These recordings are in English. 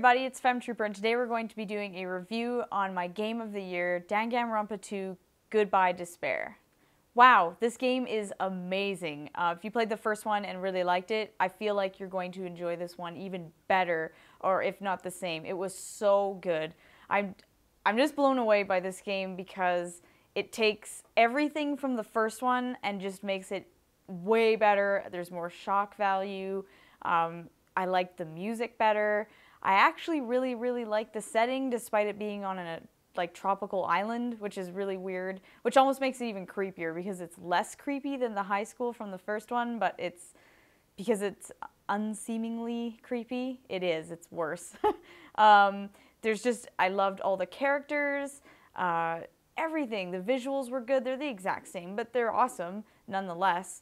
everybody, it's Femtrooper, and today we're going to be doing a review on my game of the year, Danganronpa 2 Goodbye Despair. Wow, this game is amazing. If you played the first one and really liked it, I feel like you're going to enjoy this one even better, or if not the same. It was so good. I'm just blown away by this game because it takes everything from the first one and just makes it way better. There's more shock value. I like the music better. I actually really like the setting, despite it being on a tropical island, which is really weird, which almost makes it even creepier because it's less creepy than the high school from the first one, but because it's unseemingly creepy, it's worse. I loved all the characters, everything. The visuals were good. They're the exact same, but they're awesome nonetheless.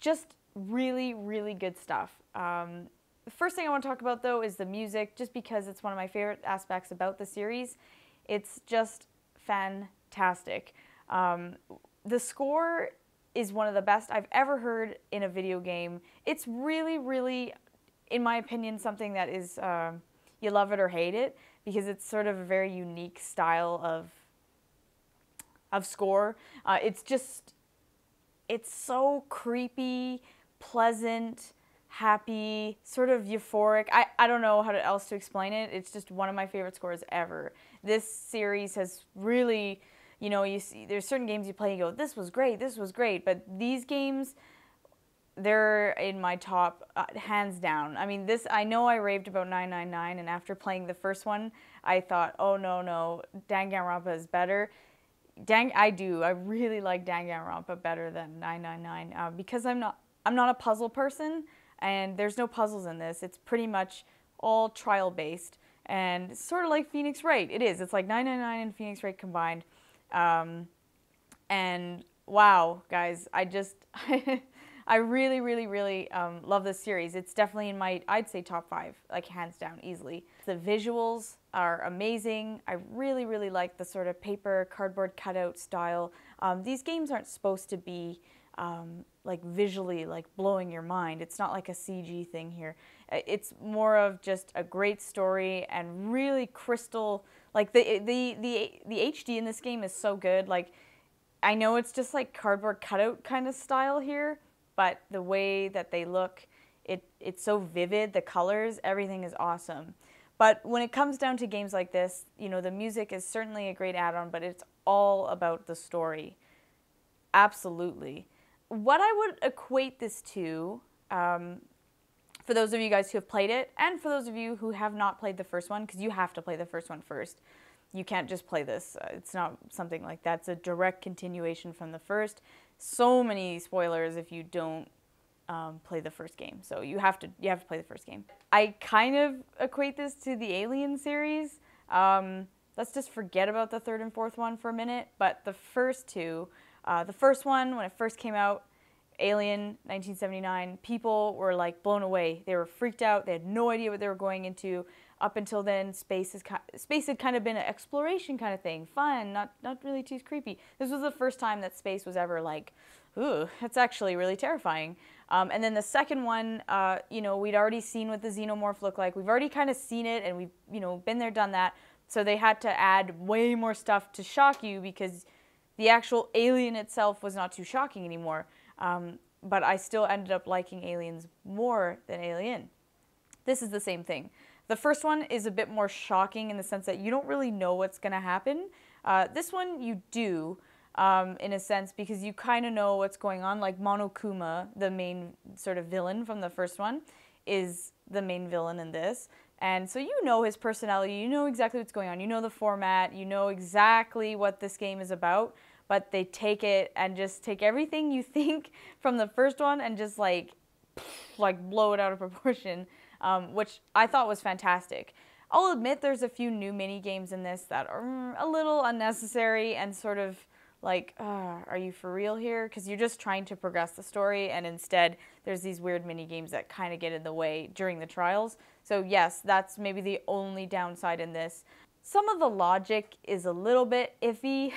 Just really good stuff. The first thing I want to talk about, though, is the music, just because it's one of my favorite aspects about the series. It's just fantastic. The score is one of the best I've ever heard in a video game. It's really, in my opinion, something that is, you love it or hate it, because it's sort of a very unique style of score. It's so creepy, pleasant, happy, sort of euphoric. I don't know how else to explain it. It's just one of my favorite scores ever. This series has really, you see, there's certain games you play and you go, this was great, but these games, they're in my top, hands down. I mean, I know I raved about 999, and after playing the first one, I thought, oh no, Danganronpa is better. I really like Danganronpa better than 999, because I'm not a puzzle person, and there's no puzzles in this. It's pretty much all trial-based, and sort of like Phoenix Wright. It is. It's like 999 and Phoenix Wright combined. And wow, guys, I really love this series. It's definitely in my, I'd say, top 5, like hands down, easily. The visuals are amazing. I really like the sort of paper, cardboard cutout style. These games aren't supposed to be like visually like blowing your mind. It's not like a CG thing here. It's more of just a great story and really crystal, like the HD in this game is so good. Like, I know it's just like cardboard cutout kind of style here, but the way that they look, it's so vivid, the colors, everything is awesome. But when it comes down to games like this, the music is certainly a great add-on, but it's all about the story. Absolutely. What I would equate this to, for those of you guys who have played it, and for those of you who have not played the first one, because you have to play the first one first. You can't just play this. It's not something like that. It's a direct continuation from the first. So many spoilers if you don't play the first game. So you have to play the first game. I kind of equate this to the Alien series. Let's just forget about the third and fourth one for a minute. But the first two, the first one, when it first came out, Alien, 1979, people were like blown away. They were freaked out. They had no idea what they were going into. Up until then, space had kind of been an exploration kind of thing. Fun, not really too creepy. This was the first time that space was ever like, ooh, that's actually really terrifying. And then the second one, we'd already seen what the xenomorph looked like. We've already kind of seen it, and we've, been there, done that. So they had to add way more stuff to shock you because the actual alien itself was not too shocking anymore. But I still ended up liking Aliens more than Alien. This is the same thing. The first one is a bit more shocking in the sense that you don't really know what's going to happen. This one you do, in a sense, because you kind of know what's going on. Like Monokuma, the main sort of villain from the first one, is the main villain in this. And so you know his personality, you know exactly what's going on, you know the format, you know exactly what this game is about, but they take it and just take everything you think from the first one and just like blow it out of proportion, which I thought was fantastic. I'll admit there's a few new mini games in this that are a little unnecessary and sort of like, are you for real here? Because you're just trying to progress the story, and instead there's these weird mini games that kind of get in the way during the trials. So yes, that's maybe the only downside in this. Some of the logic is a little bit iffy.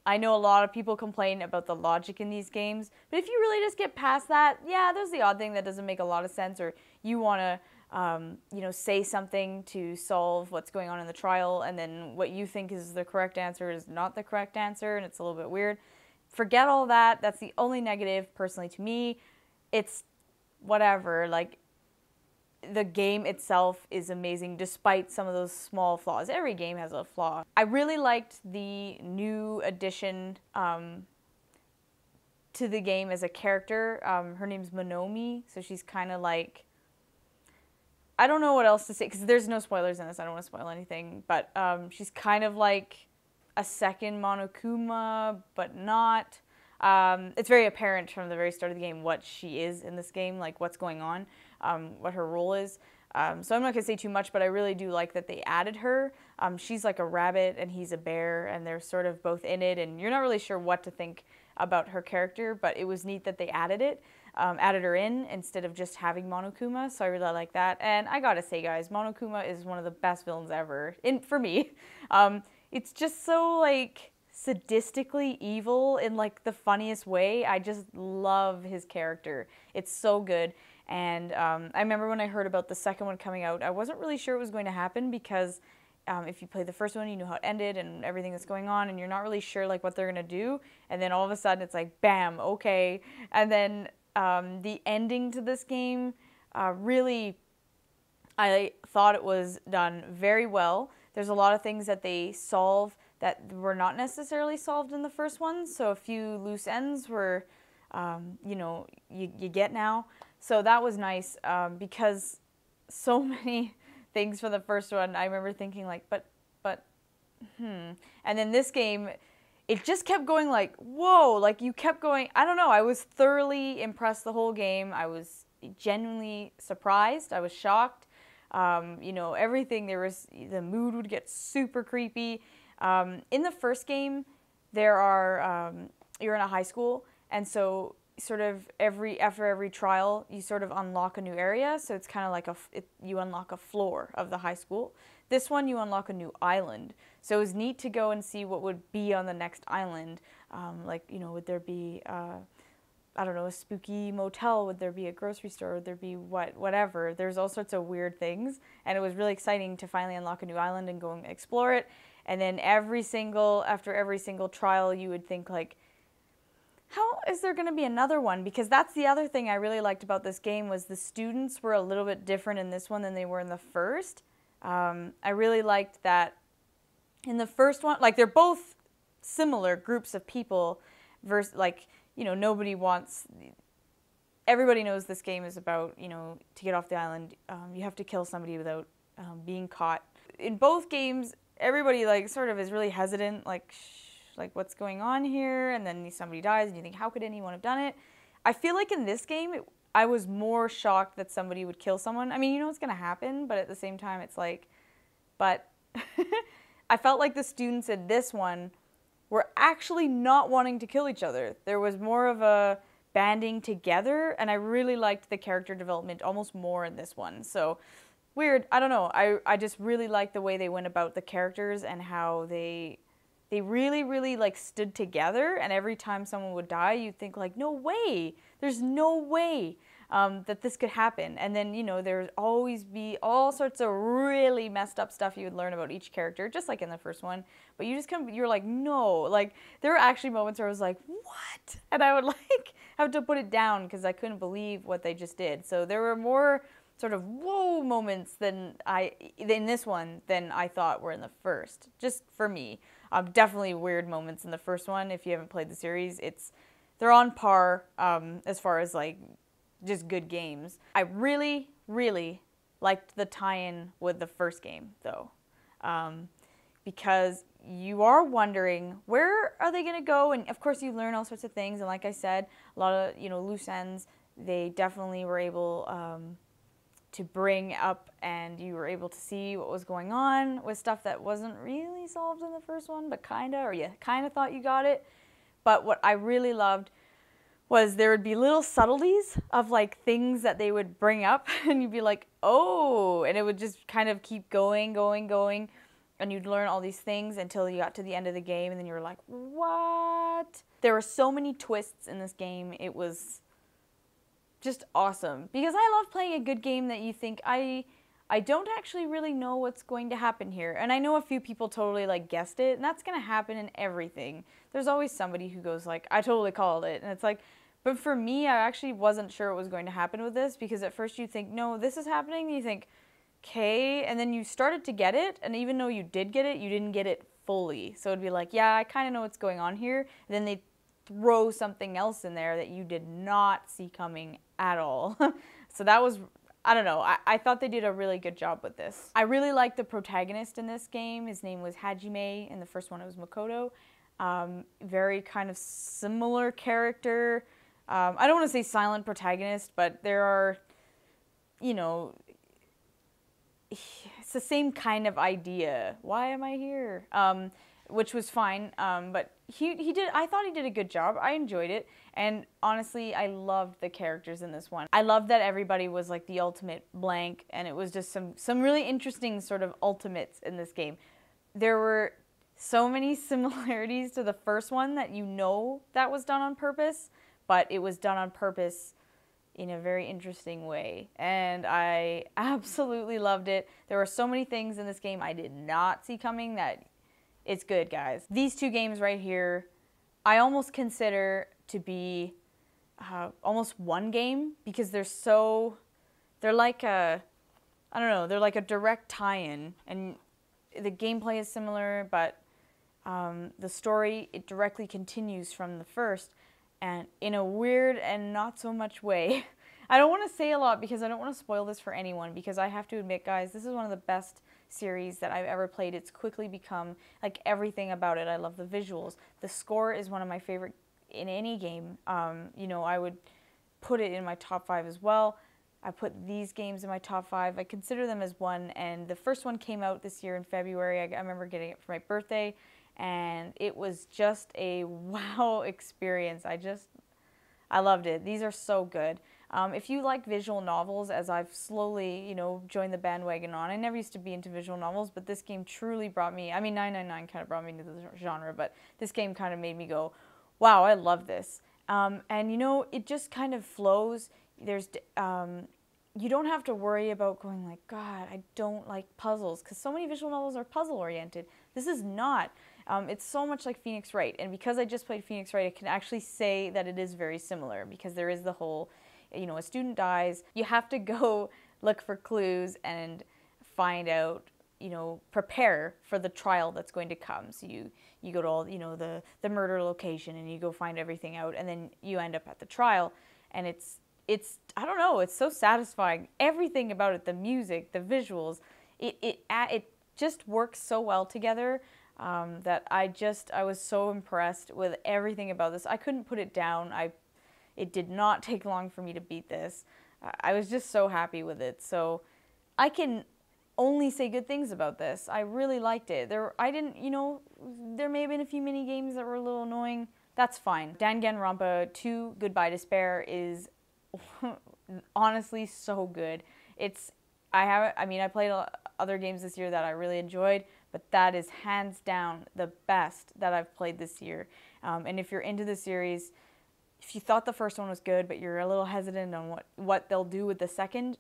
I know a lot of people complain about the logic in these games, but if you really just get past that, yeah, there's the odd thing that doesn't make a lot of sense, or you want to you know, say something to solve what's going on in the trial, and then what you think is the correct answer is not the correct answer, and it's a little bit weird. Forget all that. That's the only negative, personally, to me. It's whatever. Like, the game itself is amazing despite some of those small flaws. Every game has a flaw. I really liked the new addition to the game as a character. Her name's Monomi, so she's kind of like, I don't know what else to say because there's no spoilers in this. I don't want to spoil anything, but she's kind of like a second Monokuma, but not. It's very apparent from the very start of the game what she is in this game, like what's going on, what her role is. So I'm not going to say too much, but I really do like that they added her. She's like a rabbit and he's a bear, and they're sort of both in it, and you're not really sure what to think about her character, but it was neat that they added her in instead of just having Monokuma, so I really like that. And I gotta say, guys, Monokuma is one of the best villains ever, for me. It's just so, like, sadistically evil in, like, the funniest way. I just love his character. It's so good. And I remember when I heard about the second one coming out, I wasn't really sure it was going to happen because if you played the first one, you know how it ended and everything that's going on, and you're not really sure, like, what they're gonna do. And then all of a sudden, it's like, bam, okay. And then the ending to this game, really, I thought it was done very well. There's a lot of things that they solve that were not necessarily solved in the first one, so a few loose ends were, you know, you get now. So that was nice because so many things from the first one, I remember thinking like, and then this game, it just kept going like, whoa, like you kept going, I don't know, I was thoroughly impressed the whole game. I was genuinely surprised, I was shocked. You know, everything, the mood would get super creepy. In the first game, you're in a high school, and so sort of after every trial, you sort of unlock a new area, so it's kind of like you unlock a floor of the high school. This one, you unlock a new island, so it was neat to go and see what would be on the next island. Like, you know, would there be, I don't know, a spooky motel? Would there be a grocery store? Would there be whatever? There's all sorts of weird things, and it was really exciting to finally unlock a new island and go and explore it. And then after every single trial, you would think like, how is there going to be another one? Because that's the other thing I really liked about this game was the students were a little bit different in this one than they were in the first. I really liked that in the first one, like they're both similar groups of people versus like, you know, everybody knows this game is about, you know, to get off the island, you have to kill somebody without being caught. In both games, everybody like sort of is really hesitant, like what's going on here, and then somebody dies and you think, how could anyone have done it? I feel like in this game, I was more shocked that somebody would kill someone. I mean, you know what's going to happen, but at the same time, it's like, but I felt like the students in this one were actually not wanting to kill each other. There was more of a banding together, and I really liked the character development almost more in this one. So, weird, I don't know. I just really liked the way they went about the characters and how they really, really, like, stood together, and every time someone would die, you'd think, like, no way, there's no way that this could happen. And then, you know, there'd always be all sorts of really messed up stuff you would learn about each character, just like in the first one, but you're like, no, like, there were actually moments where I was like, what? And I would, like, have to put it down because I couldn't believe what they just did. So there were more sort of whoa moments in this one than I thought were in the first, just for me. Definitely weird moments in the first one. If you haven't played the series, they're on par as far as like just good games. I really, really liked the tie-in with the first game though, because you are wondering where are they gonna go, and of course you learn all sorts of things. And like I said, a lot of loose ends. They definitely were able to bring up, and you were able to see what was going on with stuff that wasn't really solved in the first one, but or you kind of thought you got it. But what I really loved was there would be little subtleties of like things that they would bring up, and you'd be like, oh, and it would just kind of keep going, and you'd learn all these things until you got to the end of the game, and then you were like, what? There were so many twists in this game. just awesome. Because I love playing a good game that you think, I don't actually really know what's going to happen here. And I know a few people totally like guessed it, and that's going to happen in everything. There's always somebody who goes like, I totally called it. And it's like, but for me, I actually wasn't sure what was going to happen with this, because at first you think, no, this is happening. And you think, okay. And then you started to get it. And even though you did get it, you didn't get it fully. So it'd be like, yeah, I kind of know what's going on here. And then they throw something else in there that you did not see coming at all. So that was, I don't know, I thought they did a really good job with this. I really liked the protagonist in this game. His name was Hajime. In the first one it was Makoto. Very kind of similar character. I don't want to say silent protagonist, but there are, you know, it's the same kind of idea. Why am I here? Which was fine, but he did, I thought he did a good job. I enjoyed it, and honestly, I loved the characters in this one. I loved that everybody was like the ultimate blank, and it was just some really interesting sort of ultimates in this game. There were so many similarities to the first one that you know that was done on purpose, but it was done on purpose in a very interesting way, and I absolutely loved it. There were so many things in this game I did not see coming that it's good, guys. These two games right here, I almost consider to be almost one game, because they're like a, I don't know, they're like a direct tie-in, and the gameplay is similar, but the story, it directly continues from the first, and in a weird and not so much way. I don't want to say a lot because I don't want to spoil this for anyone, because I have to admit, guys, this is one of the best series that I've ever played. It's quickly become, like, everything about it. I love the visuals. The score is one of my favorite in any game. You know, I would put it in my top 5 as well. I put these games in my top 5. I consider them as one, and the first one came out this year in February. I remember getting it for my birthday, and it was just a wow experience. I loved it. These are so good. If you like visual novels, as I've slowly, you know, joined the bandwagon on, I never used to be into visual novels, but this game truly brought me, I mean, 999 kind of brought me into the genre, but this game kind of made me go, wow, I love this. And, you know, it just kind of flows. There's, you don't have to worry about going like, God, I don't like puzzles, because so many visual novels are puzzle-oriented. This is not. It's so much like Phoenix Wright, and because I just played Phoenix Wright, I can actually say that it is very similar, because there is the whole, you know, a student dies, you have to go look for clues and find out, you know, prepare for the trial that's going to come. So you go to all, you know, the murder location, and you go find everything out, and then you end up at the trial, and it's I don't know, it's so satisfying. Everything about it, the music, the visuals, it just works so well together. That I was so impressed with everything about this. I couldn't put it down. It did not take long for me to beat this. I was just so happy with it. So I can only say good things about this. I really liked it. You know, there may have been a few mini games that were a little annoying. That's fine. Danganronpa 2 Goodbye Despair is honestly so good. I played other games this year that I really enjoyed, but that is hands down the best that I've played this year. And if you're into the series, if you thought the first one was good, but you're a little hesitant on what they'll do with the second,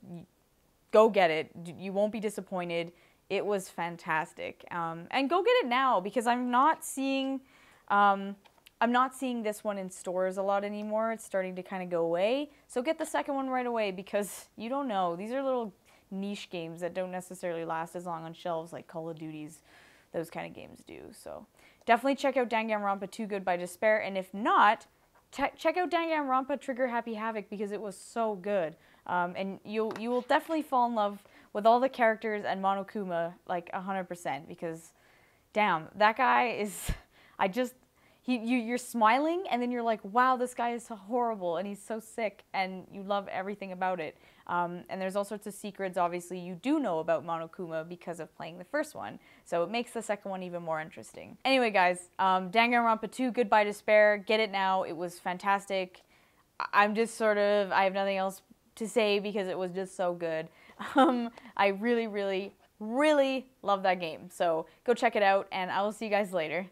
go get it. You won't be disappointed. It was fantastic. And go get it now, because I'm not seeing this one in stores a lot anymore. It's starting to kind of go away. So get the second one right away, because you don't know. These are little niche games that don't necessarily last as long on shelves like Call of Duty's, those kind of games do. So definitely check out Danganronpa 2 Goodbye Despair, and if not, check out Danganronpa Trigger Happy Havoc, because it was so good. And you will definitely fall in love with all the characters and Monokuma like 100%, because damn, that guy is, you're smiling, and then you're like, wow, this guy is so horrible, and he's so sick, and you love everything about it. And there's all sorts of secrets, obviously, you do know about Monokuma because of playing the first one, so it makes the second one even more interesting. Anyway, guys, Danganronpa 2 Goodbye Despair, get it now. It was fantastic. I'm just sort of, I have nothing else to say because it was just so good. I really, really, really love that game, so go check it out, and I will see you guys later.